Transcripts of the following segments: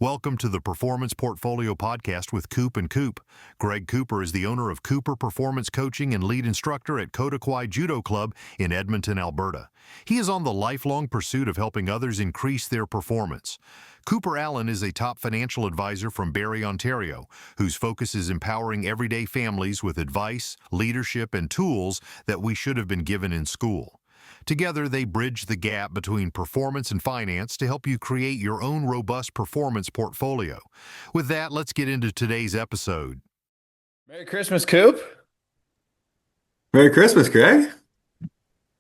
Welcome to the Performance Portfolio Podcast with Coop and Coop. Greg Cooper is the owner of Cooper Performance Coaching and lead instructor at Kodakwai Judo Club in Edmonton, Alberta. He is on the lifelong pursuit of helping others increase their performance. Cooper Allen is a top financial advisor from Barrie, Ontario, whose focus is empowering everyday families with advice, leadership, and tools that we should have been given in school. Together, they bridge the gap between performance and finance to help you create your own robust performance portfolio. With that, let's get into today's episode. Merry Christmas, Coop. Merry Christmas, Greg.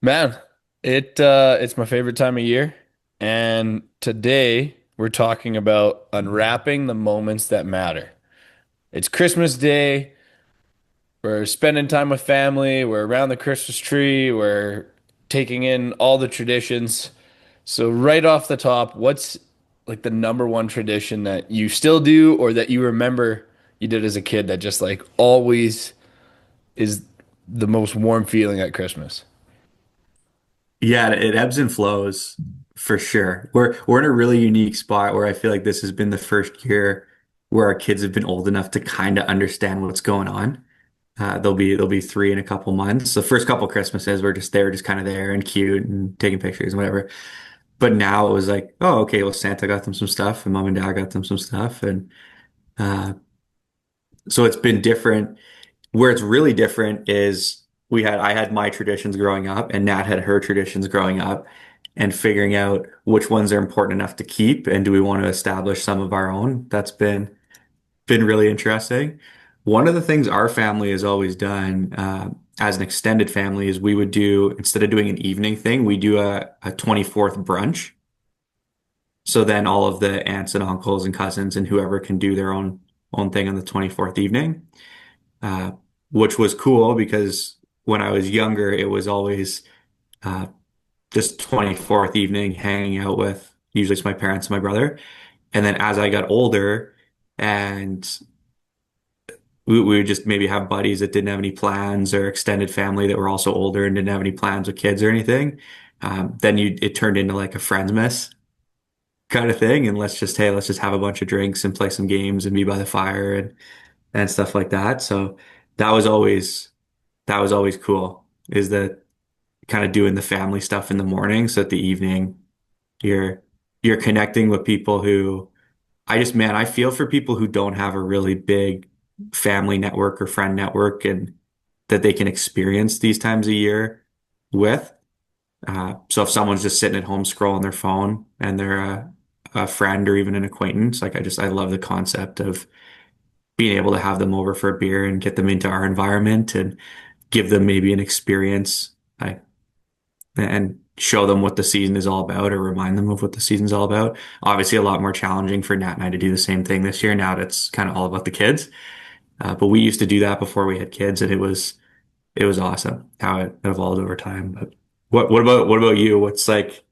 Man, it's my favorite time of year, and today we're talking about unwrapping the moments that matter. It's Christmas Day. We're spending time with family. We're around the Christmas tree. We're taking in all the traditions. So right off the top, what's like the number one tradition that you still do or that you remember you did as a kid that just like always is the most warm feeling at Christmas? Yeah, it ebbs and flows for sure. We're in a really unique spot where I feel like this has been the first year where our kids have been old enough to kind of understand what's going on. They'll be three in a couple months. The first couple Christmases they were just kind of there and cute and taking pictures and whatever. But now it was like, oh, okay, well, Santa got them some stuff and mom and dad got them some stuff, and uh, so it's been different. Where it's really different is I had my traditions growing up and Nat had her traditions growing up, and figuring out which ones are important enough to keep and do we want to establish some of our own. That's been really interesting. One of the things our family has always done as an extended family is we would do, instead of doing an evening thing, we do a 24th brunch. So then all of the aunts and uncles and cousins and whoever can do their own thing on the 24th evening, uh, which was cool because when I was younger, it was always uh, just 24th evening hanging out with usually it's my parents and my brother. And then as I got older and we would just maybe have buddies that didn't have any plans or extended family that were also older and didn't have any plans with kids or anything. Then it turned into like a friends miss kind of thing. And let's just have a bunch of drinks and play some games and be by the fire and stuff like that. So that was always, that was always cool, is that kind of doing the family stuff in the morning. So at the evening, you're, you're connecting with people who man, I feel for people who don't have a really big family network or friend network and that they can experience these times a year with. So if someone's just sitting at home scrolling their phone and they're a friend or even an acquaintance, like I love the concept of being able to have them over for a beer and get them into our environment and give them maybe an experience, and show them what the season is all about or remind them of what the season's all about. Obviously, a lot more challenging for Nat and I to do the same thing this year. Now it's kind of all about the kids. But we used to do that before we had kids, and it was awesome how it evolved over time. But what about you? What's like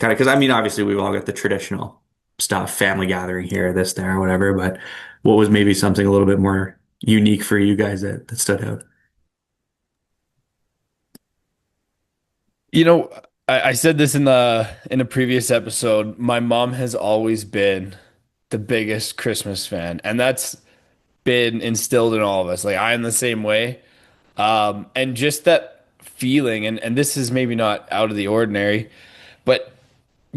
kind of, because I mean, obviously we've all got the traditional stuff, family gathering here, this, there, whatever. But what was maybe something a little bit more unique for you guys that stood out? You know, I said this in a previous episode. My mom has always been the biggest Christmas fan, and that's been instilled in all of us. Like I am the same way. And just that feeling, and this is maybe not out of the ordinary, but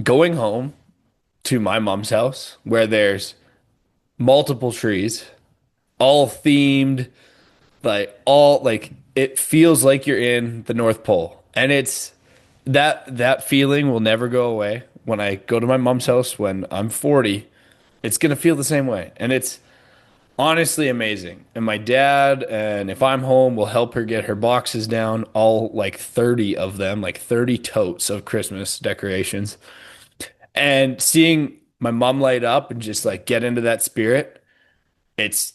going home to my mom's house where there's multiple trees, all themed, like it feels like you're in the North Pole. And it's that feeling will never go away. When I go to my mom's house when I'm 40, it's gonna feel the same way. And it's honestly amazing. And my dad, and if I'm home, will help her get her boxes down, all like 30 of them, like 30 totes of Christmas decorations. And seeing my mom light up and just like get into that spirit, it's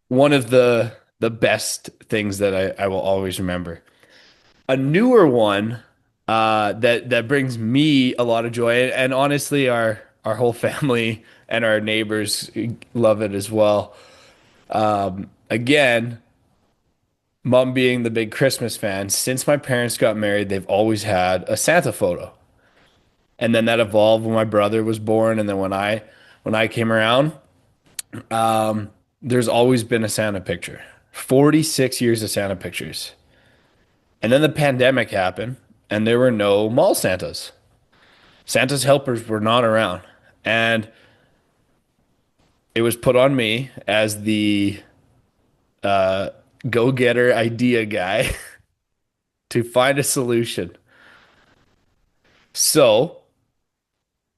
one of the best things that I will always remember. A newer one that brings me a lot of joy, and honestly, our whole family and our neighbors love it as well. Again, mom being the big Christmas fan, since my parents got married, they've always had a Santa photo. And then that evolved when my brother was born, and then when when I came around, there's always been a Santa picture. 46 years of Santa pictures. And then the pandemic happened, and there were no mall Santas. Santa's helpers were not around. And it was put on me as the go getter idea guy to find a solution. So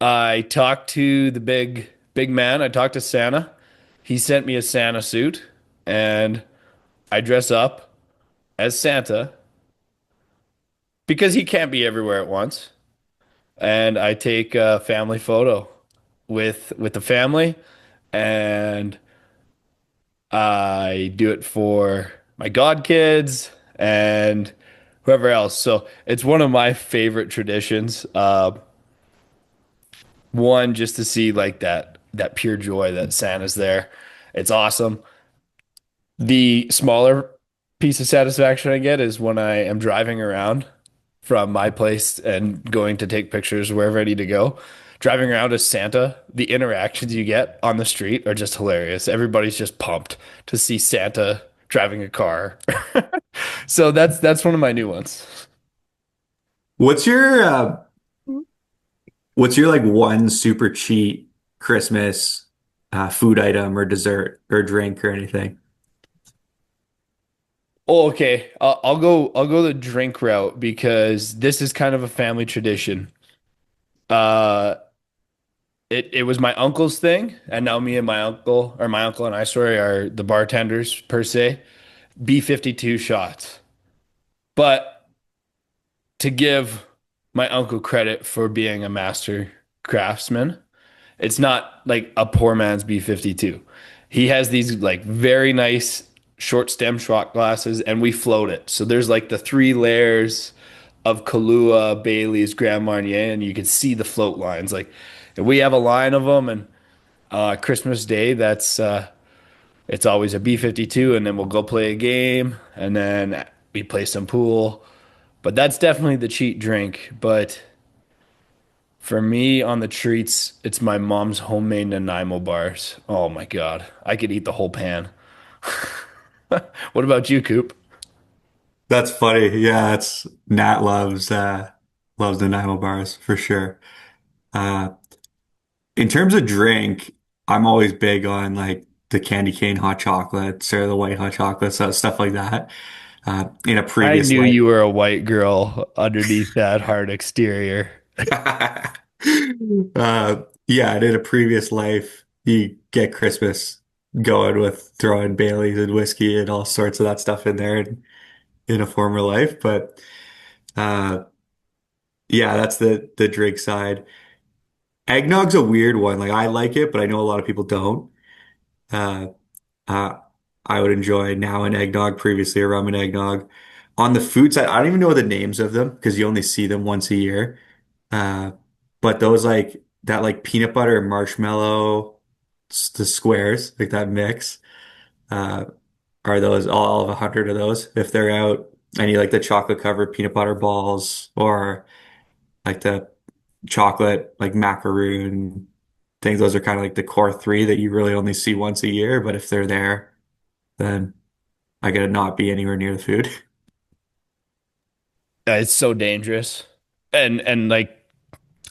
I talked to the big man. I talked to Santa. He sent me a Santa suit, and I dress up as Santa because he can't be everywhere at once. And I take a family photo with the family, and I do it for my godkids and whoever else. So it's one of my favorite traditions. One, just to see like that pure joy that Santa's there. It's awesome. The smaller piece of satisfaction I get is when I am driving around from my place and going to take pictures wherever I need to go. Driving around as Santa, the interactions you get on the street are just hilarious. Everybody's just pumped to see Santa driving a car. So that's one of my new ones. What's your what's your like one super cheap Christmas food item or dessert or drink or anything? Oh, okay. I'll go the drink route because this is kind of a family tradition. Uh, it was my uncle's thing, and now me and my uncle, or my uncle and I, sorry, are the bartenders per se. B-52 shots. But to give my uncle credit for being a master craftsman, it's not like a poor man's B-52. He has these like very nice short stem shot glasses, and we float it. So there's like the three layers of Kahlua, Bailey's, Grand Marnier, and you can see the float lines. Like we have a line of them, and Christmas Day, that's it's always a B-52, and then we'll go play a game, and then we play some pool. But that's definitely the cheat drink. But for me, on the treats, it's my mom's homemade Nanaimo bars. Oh my God. I could eat the whole pan. What about you, Coop? That's funny. Yeah, it's Nat loves the Nanaimo bars for sure. Uh, in terms of drink, I'm always big on like the candy cane hot chocolates or the white hot chocolates, so stuff like that. In a I previous knew life, you were a white girl underneath that hard exterior. yeah, and in a previous life, you get Christmas going with throwing Baileys and whiskey and all sorts of that stuff in there in a former life. But uh, yeah, that's the drink side. Eggnog's a weird one. Like I like it, but I know a lot of people don't. Uh, uh, I would enjoy now an eggnog, previously a rum and eggnog. On the food side, I don't even know the names of them because you only see them once a year. Uh, but those like that like peanut butter and marshmallow, the squares, like that mix, uh, are those all of 100 of those if they're out. And you like the chocolate covered peanut butter balls or like the chocolate like macaroon things. Those are kind of like the core three that you really only see once a year. But if they're there, then I gotta not be anywhere near the food. It's so dangerous. And like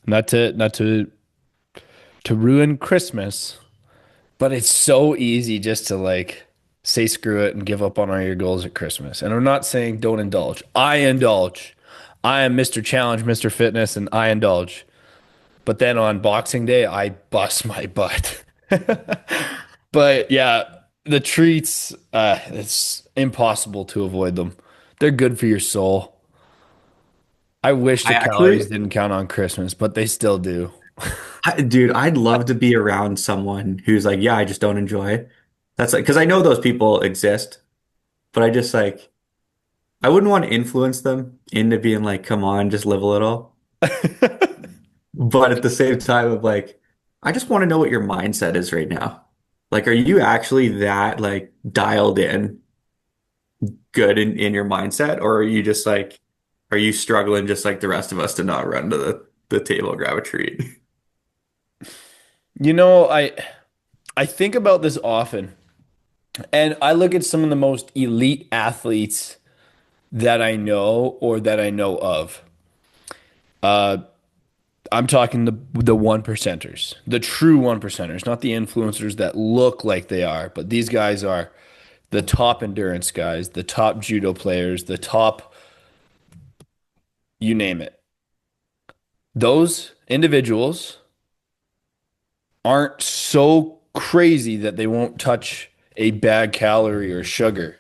not to ruin Christmas, but it's so easy just to like say screw it and give up on all your goals at Christmas. And I'm not saying don't indulge. I indulge. I am Mr. Challenge, Mr. Fitness, and I indulge. But then on Boxing Day, I bust my butt. But yeah, the treats, it's impossible to avoid them. They're good for your soul. I wish I the calories actually, didn't count on Christmas, but they still do. dude, I'd love to be around someone who's like, yeah, I just don't enjoy it. That's like, because I know those people exist, but I just like, I wouldn't want to influence them into being like, come on, just live a little. But at the same time, of like, I just want to know what your mindset is right now. Like, are you actually that like dialed in good in your mindset, or are you just like, are you struggling just like the rest of us to not run to the table and grab a treat? You know, I think about this often, and I look at some of the most elite athletes that I know or that I know of. Uh, I'm talking the one percenters, the true one percenters, not the influencers that look like they are, but these guys are the top endurance guys, the top judo players, the top, you name it. Those individuals aren't so crazy that they won't touch a bad calorie or sugar.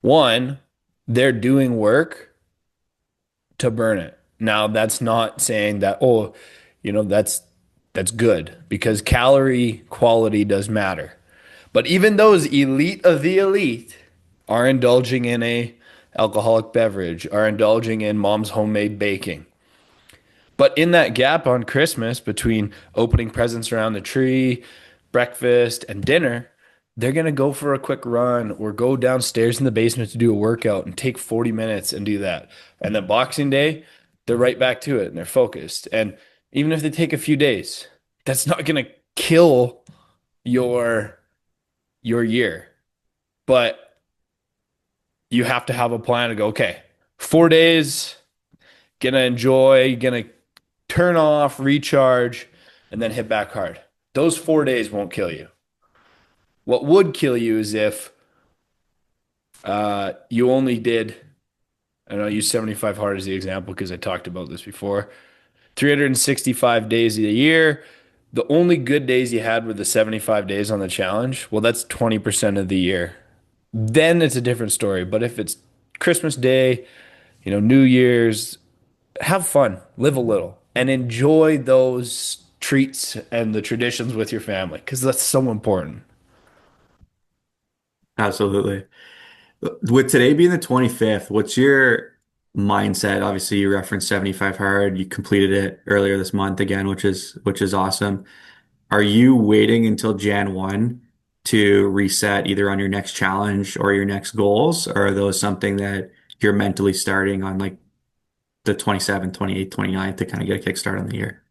One, they're doing work to burn it. Now, that's not saying that, oh, that's good because calorie quality does matter. But even those elite of the elite are indulging in a alcoholic beverage, are indulging in mom's homemade baking. But in that gap on Christmas between opening presents around the tree, breakfast, and dinner, they're going to go for a quick run or go downstairs in the basement to do a workout and take 40 minutes and do that. And then Boxing Day, they're right back to it and they're focused. And even if they take a few days, that's not going to kill your your year. But you have to have a plan to go, okay, 4 days, gonna enjoy, gonna turn off, recharge, and then hit back hard. Those 4 days won't kill you. What would kill you is if you only did, and I'll use 75 hard as the example because I talked about this before, 365 days a year. The only good days you had were the 75 days on the challenge. Well, that's 20% of the year. Then it's a different story. But if it's Christmas Day, New Year's, have fun, live a little, and enjoy those treats and the traditions with your family because that's so important. Absolutely. With today being the 25th, what's your mindset? Obviously, you referenced 75 hard. You completed it earlier this month again, which is awesome. Are you waiting until Jan 1 to reset either on your next challenge or your next goals? Or are those something that you're mentally starting on like the 27th, 28th, 29th to kind of get a kickstart on the year?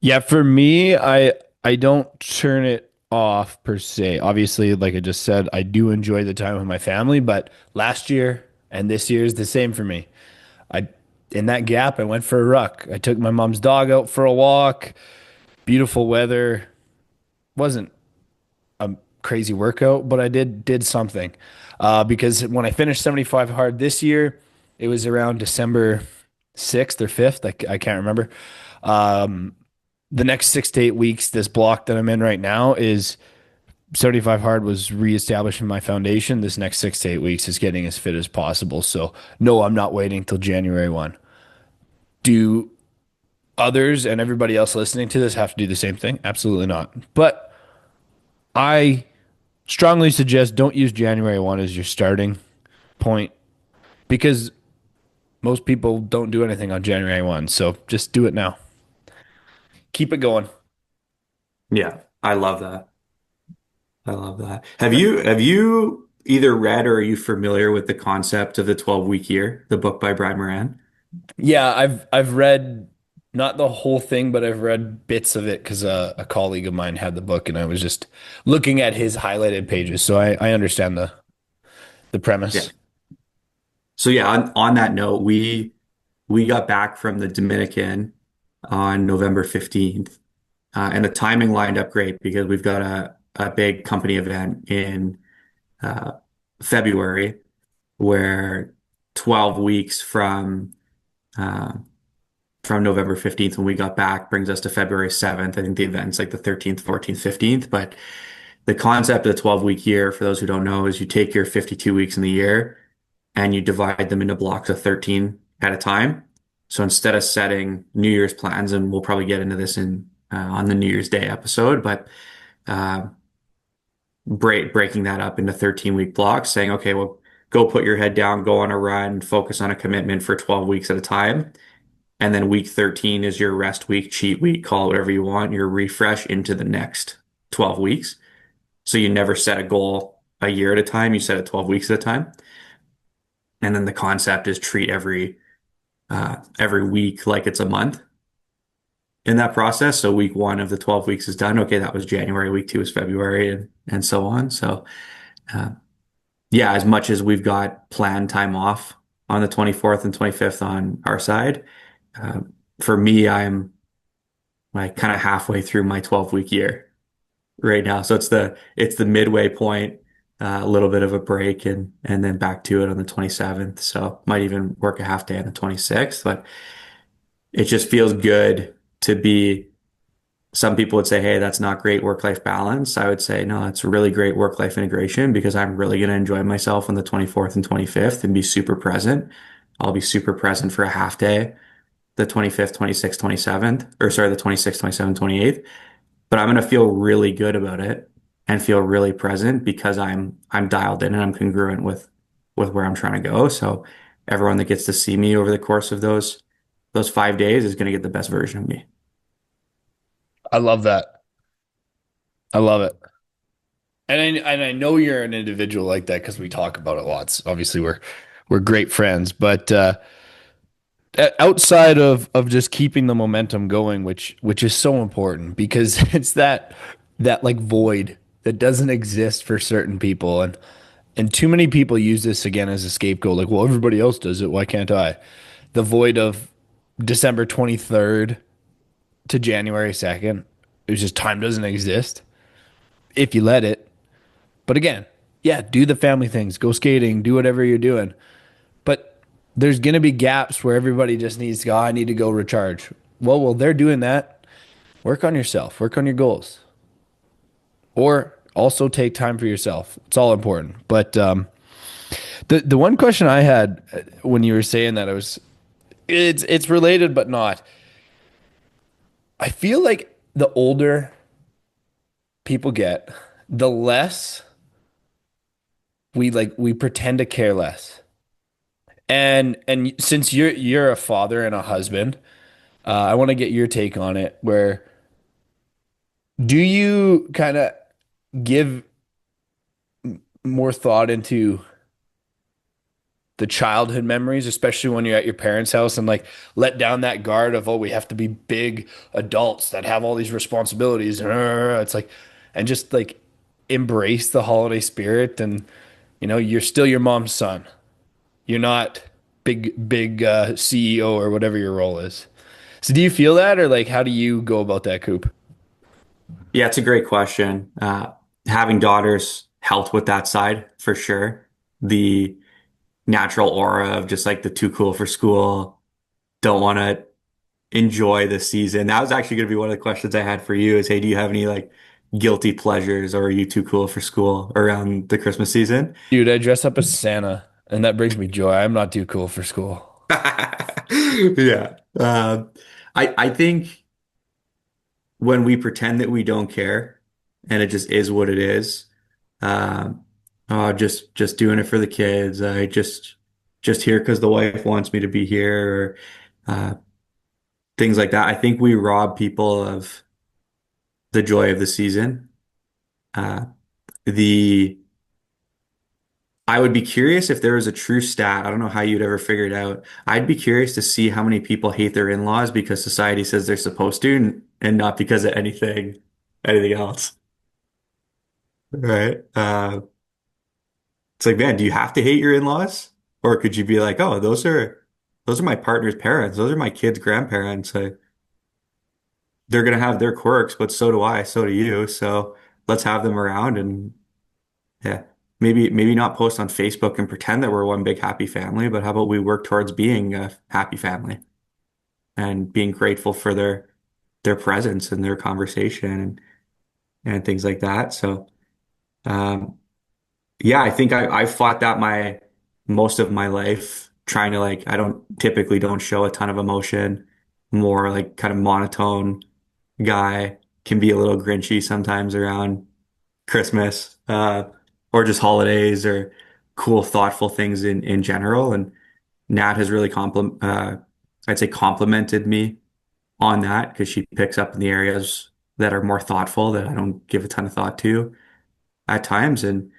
Yeah, for me, I don't turn it off per se. Obviously, like I just said, I do enjoy the time with my family, but last year and this year is the same for me. I In that gap, I went for a ruck. I took my mom's dog out for a walk. Beautiful weather. Wasn't a crazy workout, but I did something. Because when I finished 75 hard this year, it was around December 6th or 5th. I can't remember. Um, the next 6 to 8 weeks, this block that I'm in right now is 75 hard was reestablishing my foundation. This next 6 to 8 weeks is getting as fit as possible. So no, I'm not waiting till January 1. Do others and everybody else listening to this have to do the same thing? Absolutely not. But I strongly suggest don't use January 1 as your starting point because most people don't do anything on January 1. So just do it now. Keep it going. Yeah, I love that. I love that. Have you either read or are you familiar with the concept of the 12-week year, the book by Brad Moran? Yeah, I've read not the whole thing, but I've read bits of it because a colleague of mine had the book and I was just looking at his highlighted pages. So I understand the Yeah. premise. So yeah, on that note, we got back from the Dominican on November 15th. And the timing lined up great because we've got a big company event in uh, February where 12 weeks uh, from November 15th when we got back brings us to February 7th. I think the event's like the 13th, 14th, 15th. But the concept of the 12-week year, for those who don't know, is you take your 52 weeks in the year and you divide them into blocks of 13 at a time. So instead of setting New Year's plans, and we'll probably get into this in on the New Year's Day episode, but uh, breaking that up into 13-week blocks, saying, okay, well, go put your head down, go on a run, focus on a commitment for 12 weeks at a time. And then week 13 is your rest week, cheat week, call it whatever you want, your refresh into the next 12 weeks. So you never set a goal a year at a time, you set it 12 weeks at a time. And then the concept is treat every week like it's a month. in that process. So week one of the 12 weeks is done. Okay, that was January. Week two is February, and so on. So uh, yeah, as much as we've got planned time off on the 24th and 25th on our side, uh, for me, I'm like kind of halfway through my 12-week year right now. So it's the midway point, a little bit of a break and then back to it on the 27th. So might even work a half day on the 26th, but it just feels good to be. Some people would say, hey, that's not great work-life balance. I would say, no, it's really great work-life integration because I'm really going to enjoy myself on the 24th and 25th and be super present. I'll be super present for a half day, the 25th, 26th, 27th, or sorry, the 26th, 27th, 28th. But I'm going to feel really good about it and feel really present because I'm dialed in and I'm congruent with where I'm trying to go. So everyone that gets to see me over the course of those 5 days is going to get the best version of me. I love that. I love it. And I know you're an individual like that because we talk about it lots. Obviously, we're great friends, but outside of just keeping the momentum going, which is so important because it's that like void that doesn't exist for certain people, and too many people use this again as a scapegoat. Like, well, everybody else does it, why can't I? The void of December 23rd to January 2nd. It's just time doesn't exist if you let it. But again, yeah, do the family things, go skating, do whatever you're doing. But there's going to be gaps where everybody just needs to go, I need to go recharge. Well, they're doing that. Work on yourself, work on your goals, or also take time for yourself. It's all important. But the one question I had when you were saying that, it's related, but not. I feel like the older people get, the less we pretend to care less. And since you're a father and a husband, I want to get your take on it. Where do you kind of give more thought into the childhood memories, especially when you're at your parents' house and like let down that guard of, oh, we have to be big adults that have all these responsibilities. It's like, and just like embrace the holiday spirit. And, you're still your mom's son. You're not big CEO or whatever your role is. So do you feel that, or like, how do you go about that, Coop? Yeah, it's a great question. Having daughters helped with that side for sure. The natural aura of just like the too cool for school, don't want to enjoy the season. That was actually going to be one of the questions I had for you is, hey, do you have any like guilty pleasures or are you too cool for school around the Christmas season? Dude, I dress up as Santa, and that brings me joy. I'm not too cool for school. Yeah. I think when we pretend that we don't care and it just is what it is, um, oh, just doing it for the kids. I just here because the wife wants me to be here, or things like that. I think we rob people of the joy of the season. Uh, the I would be curious if there was a true stat. I don't know how you'd ever figure it out. I'd be curious to see how many people hate their in-laws because society says they're supposed to, and not because of anything else. Right? It's like, man, do you have to hate your in-laws? Or could you be like, oh, those are my partner's parents. Those are my kids' grandparents. They're gonna have their quirks, but so do I, so do you. So let's have them around and yeah. Maybe not post on Facebook and pretend that we're one big happy family, but how about we work towards being a happy family and being grateful for their presence and their conversation and things like that. So yeah, I think I fought that my most of my life trying to like I don't show a ton of emotion, more like kind of monotone guy, can be a little grinchy sometimes around Christmas, or just holidays or cool, thoughtful things in general. And Nat has really I'd say complimented me on that because she picks up in the areas that are more thoughtful that I don't give a ton of thought to at times. And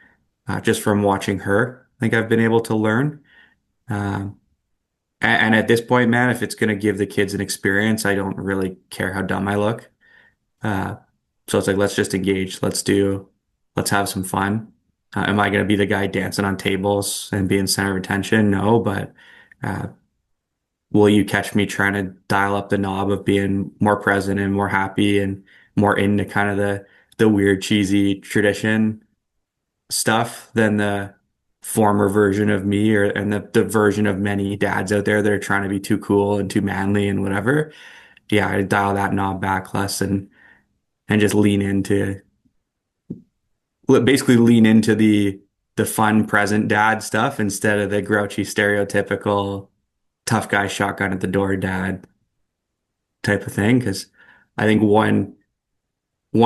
just from watching her, I think I've been able to learn. Um, And at this point, man, if it's going to give the kids an experience, I don't really care how dumb I look. Uh, so it's like, let's just engage. Let's have some fun. Am I going to be the guy dancing on tables and being center of attention? No, but uh, will you catch me trying to dial up the knob of being more present and more happy and more into kind of the weird, cheesy tradition stuff than the former version of me or and the version of many dads out there that are trying to be too cool and too manly and whatever. Yeah, I dial that knob back less and just basically lean into the fun present dad stuff instead of the grouchy stereotypical tough guy shotgun at the door dad type of thing. Because I think one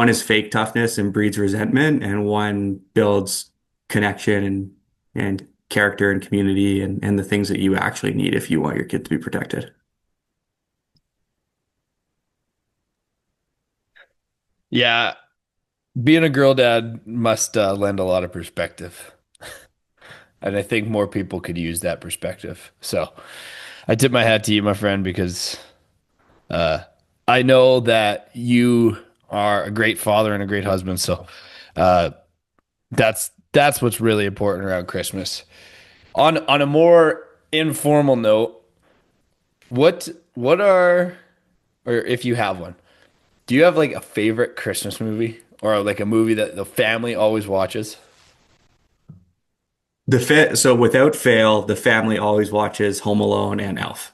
is fake toughness and breeds resentment, and one builds connection and character and community and the things that you actually need if you want your kid to be protected. Yeah, being a girl dad must lend a lot of perspective. And I think more people could use that perspective. So I tip my hat to you, my friend, because uh, I know that you are a great father and a great husband. So uh, that's what's really important around Christmas. On a more informal note, what are or if you have one, do you have like a favorite Christmas movie or like a movie that the family always watches? So without fail, the family always watches Home Alone and Elf.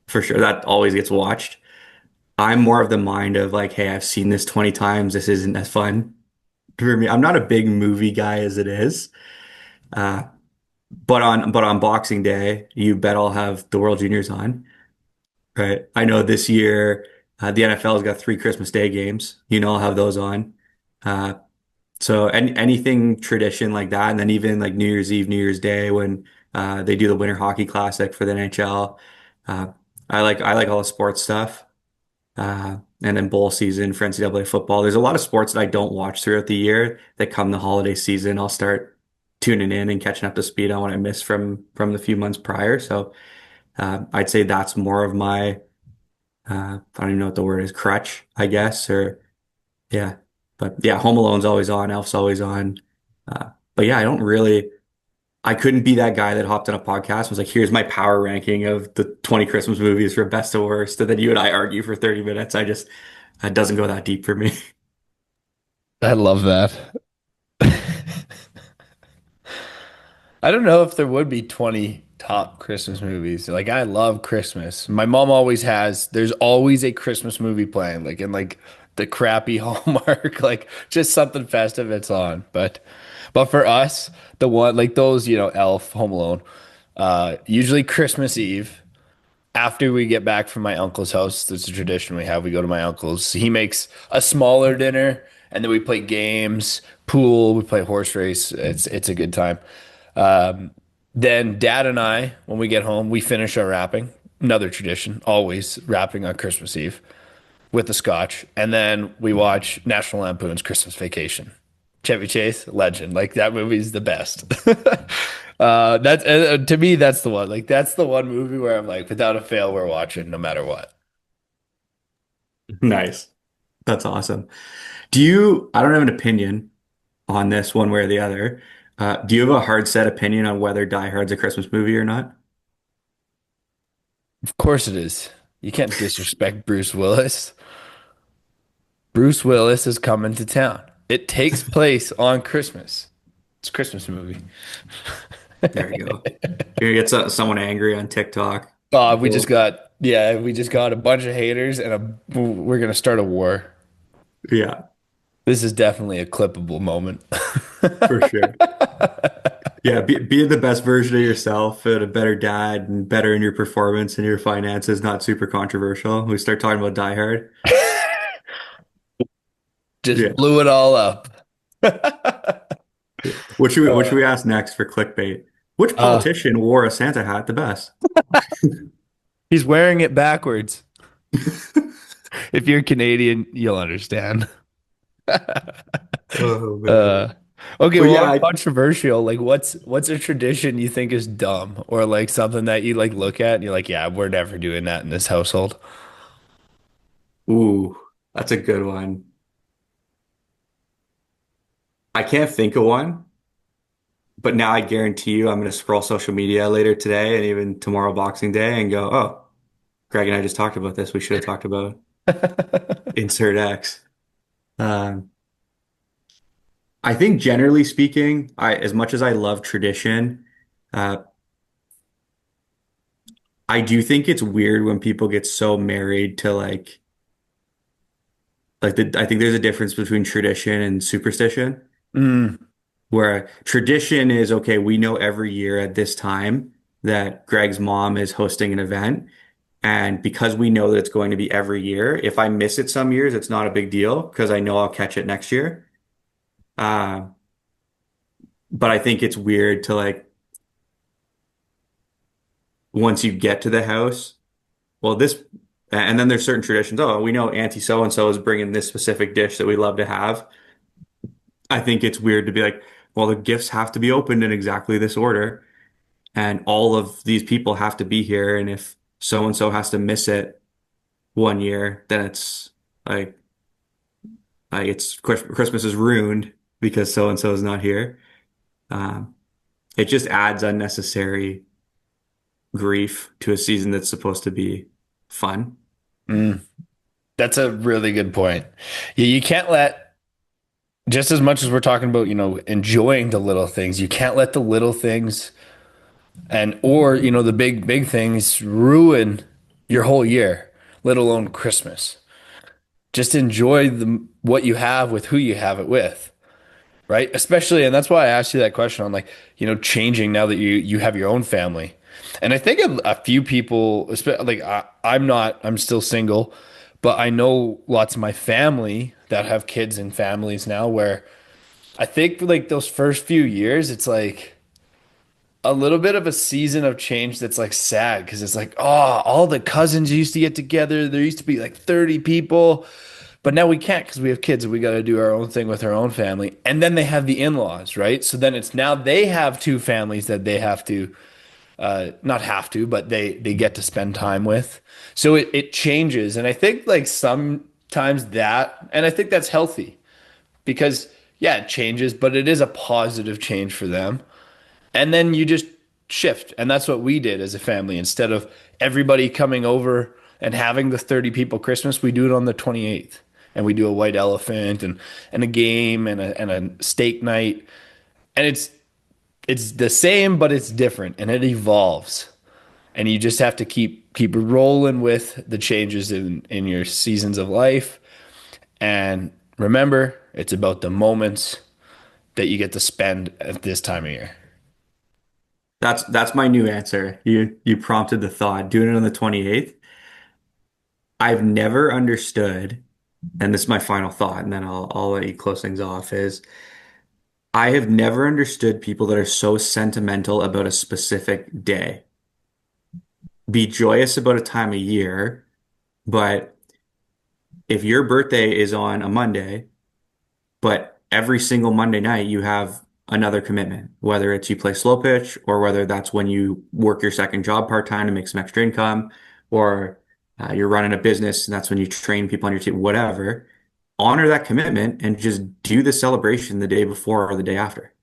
For sure. That always gets watched. I'm more of the mind of like, hey, I've seen this 20 times. This isn't as fun for me. I'm not a big movie guy as it is. Uh, but on Boxing Day, you bet I'll have the World Juniors on. Right. I know this year the NFL's got three Christmas Day games. You know, I'll have those on. Uh, so anything tradition like that, and then even like New Year's Eve, New Year's Day when they do the Winter Hockey Classic for the NHL. Uh, I like all the sports stuff. And then bowl season for NCAA football. There's a lot of sports that I don't watch throughout the year that come the holiday season, I'll start tuning in and catching up to speed on what I missed from the few months prior. So I'd say that's more of my I don't even know what the word is, crutch, I guess, or yeah. But yeah, Home Alone's always on, Elf's always on. But yeah, I couldn't be that guy that hopped on a podcast and was like, here's my power ranking of the 20 Christmas movies for best to worst. And then you and I argue for 30 minutes. It doesn't go that deep for me. I love that. I don't know if there would be 20 top Christmas movies. Like I love Christmas. My mom always has, there's always a Christmas movie playing, like in like the crappy Hallmark, like just something festive it's on. But for us, the one like those, Elf, Home Alone, usually Christmas Eve after we get back from my uncle's house. There's a tradition we have. We go to my uncle's. He makes a smaller dinner and then we play games, pool, we play horse race. It's a good time. Um, then dad and I, when we get home, we finish our wrapping. Another tradition, always wrapping on Christmas Eve with the scotch. And then we watch National Lampoon's Christmas Vacation. Chevy Chase, legend. Like that movie's the best. That's to me, that's the one. Like that's the one movie where I'm like, without a fail, we're watching no matter what. Nice. That's awesome. I don't have an opinion on this one way or the other. Do you have a hard set opinion on whether Die Hard's a Christmas movie or not? Of course it is. You can't disrespect Bruce Willis. Bruce Willis is coming to town. It takes place on Christmas. It's a Christmas movie. There you go. You're gonna get someone angry on TikTok. We just Cool. got we just got a bunch of haters and we're gonna start a war. Yeah, This is definitely a clippable moment. for sure. Yeah, be the best version of yourself and a better dad and better in your performance and your finances, not super controversial. We start talking about Die Hard. Just Yeah. blew it all up. Yeah. What should Uh, we ask next for clickbait? Which uh, politician wore a Santa hat the best? he's wearing it backwards. If you're Canadian, you'll understand. Oh man. Uh, Okay, But well, yeah, I'm controversial. Like, what's a tradition you think is dumb, or like something that you like look at and you're like, yeah, we're never doing that in this household. ooh, that's a good one. I can't think of one, but now I guarantee you I'm going to scroll social media later today and even tomorrow Boxing Day and go, oh, Greg and I just talked about this. We should have talked about insert X. Um, I think generally speaking, as much as I love tradition, uh, I do think it's weird when people get so married to I think there's a difference between tradition and superstition, Mm, where tradition is okay, we know every year at this time that Greg's mom is hosting an event. And because we know that it's going to be every year, if I miss it some years, it's not a big deal because I know I'll catch it next year. Uh, but I think it's weird to once you get to the house, well, and then there's certain traditions. Oh, we know Auntie so and so is bringing this specific dish that we love to have. I think it's weird to be like, well, the gifts have to be opened in exactly this order, and all of these people have to be here. And if so and so has to miss it one year, then it's like, Christmas is ruined because so and so is not here. Um, it just adds unnecessary grief to a season that's supposed to be fun. mm. That's a really good point. Yeah, you can't let, just as much as we're talking about, enjoying the little things, you can't let the little things or, the big things ruin your whole year, let alone Christmas. Just enjoy what you have with who you have it with, right? Especially, and that's why I asked you that question on like, changing now that you have your own family. And I think a few people, like I'm still single, but I know lots of my family that have kids and families now where I think like those first few years, it's like a little bit of a season of change that's like sad because it's like, oh, all the cousins used to get together. There used to be like 30 people, but now we can't because we have kids and we got to do our own thing with our own family. And then they have the in-laws, right? So then it's now they have two families that they have to, not have to, but they get to spend time with. So it changes. And I think like sometimes and I think that's healthy because yeah, it changes, but it is a positive change for them. And then you just shift. And that's what we did as a family. Instead of everybody coming over and having the 30 people Christmas, we do it on the 28th. And we do a white elephant and a game and a steak night. And it's the same, but it's different and it evolves. And you just have to keep rolling with the changes in your seasons of life. And remember, it's about the moments that you get to spend at this time of year. That's my new answer. You prompted the thought. Doing it on the 28th. I've never understood, and this is my final thought, and then I'll let you close things off, is I have never understood people that are so sentimental about a specific day. Be joyous about a time of year, but if your birthday is on a Monday, but every single Monday night you have another commitment, whether it's you play slow pitch or whether that's when you work your second job part-time to make some extra income, or you're running a business and that's when you train people on your team, whatever. Honor that commitment and just do the celebration the day before or the day after.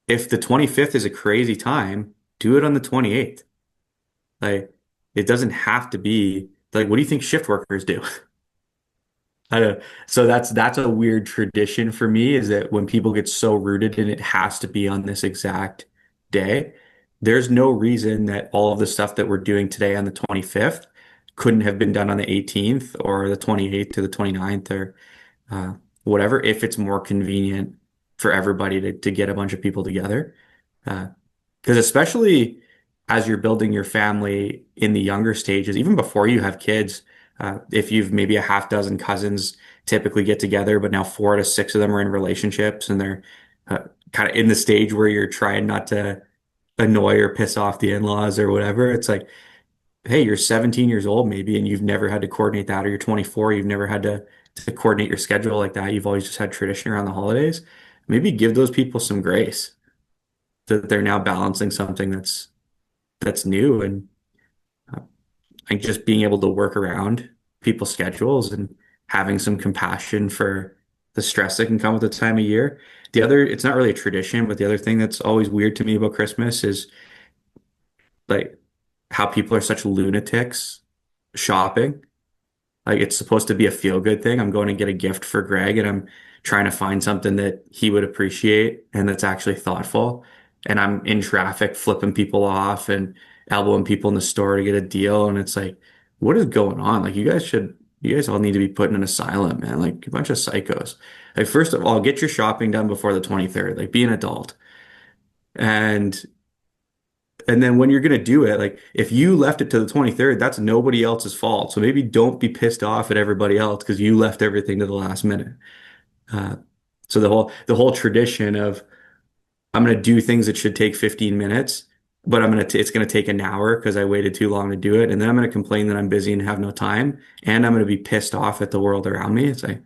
If the 25th is a crazy time, do it on the 28th. Like, it doesn't have to be like, what do you think shift workers do? I don't, so that's a weird tradition for me is that when people get so rooted and it has to be on this exact day, there's no reason that all of the stuff that we're doing today on the 25th couldn't have been done on the 18th or the 28th to the 29th or uh, whatever, if it's more convenient for everybody to get a bunch of people together. Because especially as you're building your family in the younger stages, even before you have kids, if you've maybe a half dozen cousins typically get together, but now 4 to 6 of them are in relationships and they're kind of in the stage where you're trying not to annoy or piss off the in-laws or whatever. It's like, hey, you're 17 years old maybe, and you've never had to coordinate that, or you're 24, you've never had to coordinate your schedule like that. You've always just had tradition around the holidays. maybe give those people some grace that they're now balancing something that's new and just being able to work around people's schedules and having some compassion for the stress that can come with the time of year. The other, it's not really a tradition, but the other thing that's always weird to me about Christmas is like how people are such lunatics shopping. Like it's supposed to be a feel good thing. I'm going to get a gift for Greg and I'm trying to find something that he would appreciate and that's actually thoughtful. And I'm in traffic flipping people off and elbowing people in the store to get a deal. And it's like, what is going on? Like you guys all need to be put in an asylum, man. Like a bunch of psychos. Like first of all, get your shopping done before the 23rd. Like be an adult. And and then when you're going to do it, like if you left it to the 23rd, that's nobody else's fault. So maybe don't be pissed off at everybody else because you left everything to the last minute. Uh, so the whole tradition of I'm going to do things that should take 15 minutes, but it's going to take an hour because I waited too long to do it. And then I'm going to complain that I'm busy and have no time. And I'm going to be pissed off at the world around me. It's like,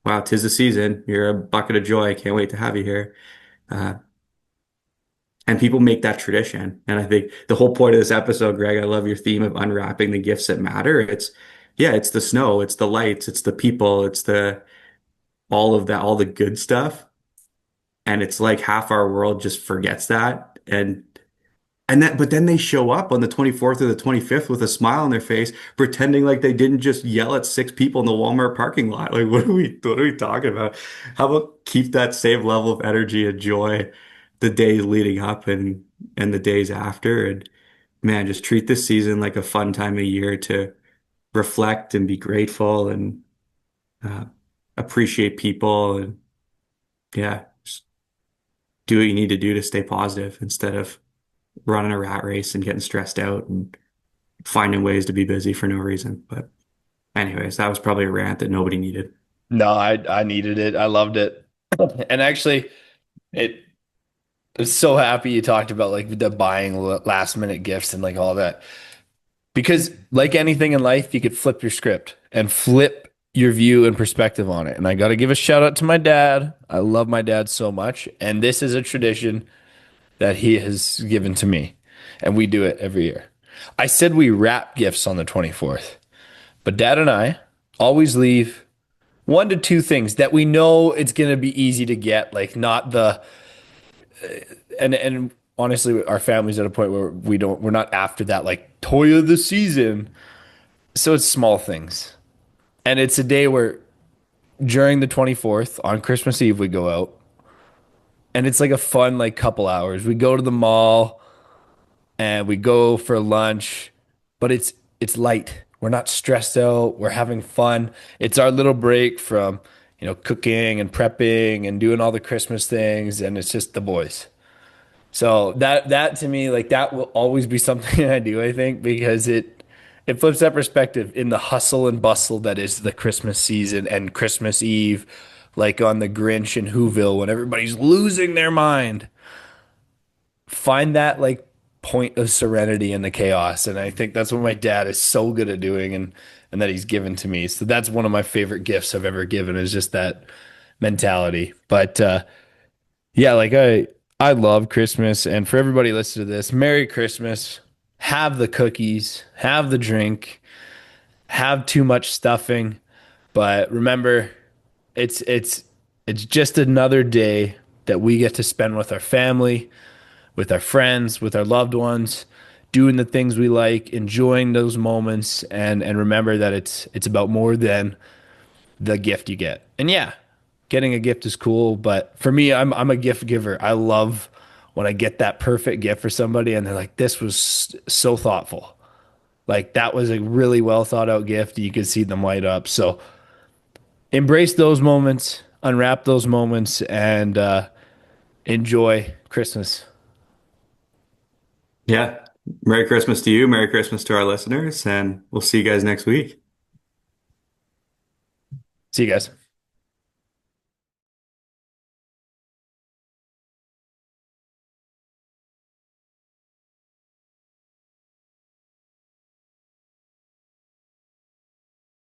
wow, 'tis the season. You're a bucket of joy. I can't wait to have you here. Uh, And people make that tradition. And I think the whole point of this episode, Greg, I love your theme of unwrapping the gifts that matter. Yeah, it's the snow, it's the lights, it's the people, it's the all of that, all the good stuff. And it's like half our world just forgets that. But then they show up on the 24th or the 25th with a smile on their face, pretending like they didn't just yell at six people in the Walmart parking lot. Like, what are we talking about? How about keep that same level of energy and joy the days leading up and the days after? And man, just treat this season like a fun time of year to reflect and be grateful and uh, appreciate people and yeah, just do what you need to do to stay positive instead of running a rat race and getting stressed out and finding ways to be busy for no reason. But anyways, that was probably a rant that nobody needed. No, I needed it. I loved it. And actually, it I'm so happy you talked about like the buying last minute gifts and like all that. Because like anything in life, you could flip your script and flip your view and perspective on it. And I got to give a shout out to my dad. I love my dad so much. And this is a tradition that he has given to me. And we do it every year. I said we wrap gifts on the 24th, but dad and I always leave one to two things that we know it's going to be easy to get, like not the and honestly our family's at a point where we're not after that like toy of the season. So it's small things. And it's a day where during the 24th on Christmas Eve we go out and it's like a fun like couple hours. We go to the mall and we go for lunch, but it's light. We're not stressed out. We're having fun. It's our little break from, cooking and prepping and doing all the Christmas things and it's just the boys. So that to me, like that will always be something I do, I think, because it flips that perspective in the hustle and bustle that is the Christmas season and Christmas Eve, like on the Grinch in Whoville when everybody's losing their mind. Find that like point of serenity in the chaos. And I think that's what my dad is so good at doing and that he's given to me. So that's one of my favorite gifts I've ever given is just that mentality. But yeah, like I love Christmas, and for everybody listening to this, Merry Christmas. Have the cookies, have the drink, have too much stuffing, but remember, it's just another day that we get to spend with our family, with our friends, with our loved ones, doing the things we like, enjoying those moments, and remember that it's about more than the gift you get. And yeah, getting a gift is cool, but for me, I'm a gift giver. I love when I get that perfect gift for somebody and they're like, "This was so thoughtful." Like that was a really well thought out gift. You could see them light up. So embrace those moments, unwrap those moments, and enjoy Christmas. Yeah. Merry Christmas to you. Merry Christmas to our listeners. And we'll see you guys next week. See you guys.